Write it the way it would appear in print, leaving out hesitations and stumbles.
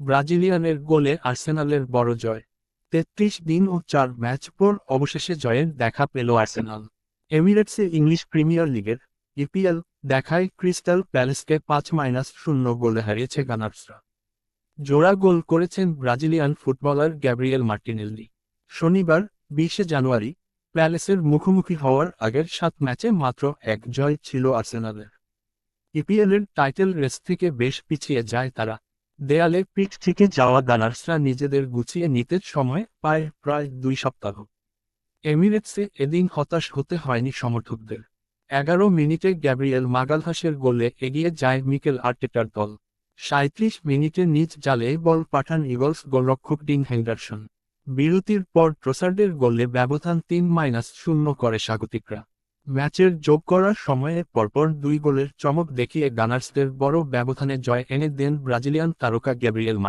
ব্রাজিলিয়ানের গোলে আর্সেনালের বড় জয়। ৩৩ দিন ও ৪ ম্যাচ পর অবশেষে জয়ের দেখা পেল আর্সেনাল। এমিরেটসে ইংলিশ প্রিমিয়ার লিগের ইপিএল দেখায় ক্রিস্টাল প্যালেসকে ৫-০ গোলে হারিয়েছে গানার্সরা। জোড়া গোল করেছেন ব্রাজিলিয়ান ফুটবলার গ্যাব্রিয়েল মার্টিনেল্লি। শনিবার ২০ জানুয়ারি প্যালেসের মুখোমুখি হওয়ার আগের ৭ ম্যাচে মাত্র এক জয় ছিল আর্সেনালের। ইপিএলের টাইটেল রেস থেকে বেশ পিছিয়ে যায় তারা। দেয়ালে পিঠ থেকে যাওয়া গানার্সরা নিজেদের গুছিয়ে নিতে সময় পায় প্রায় ২ সপ্তাহ। এমিরেটসে এদিন হতাশ হতে হয়নি সমর্থকদের। ১১ মিনিটে গ্যাব্রিয়েল মাগালহাসের গোলে এগিয়ে যায় মিকেল আর্টেটার দল। ৩৭ মিনিটে নিজ জালে বল পাঠান ইগলস গোলরক্ষক ডিন হেন্ডারসন। বিরতির পর ট্রোসার্ডের গোলে ব্যবধান ৩-০ করে স্বাগতিকরা। ম্যাচের যোগ করার সময়ে পরপর ২ গোলের চমক দেখিয়ে গানার্সদের বড় ব্যবধানে জয় এনে দেন ব্রাজিলিয়ান তারকা গ্যাব্রিয়েল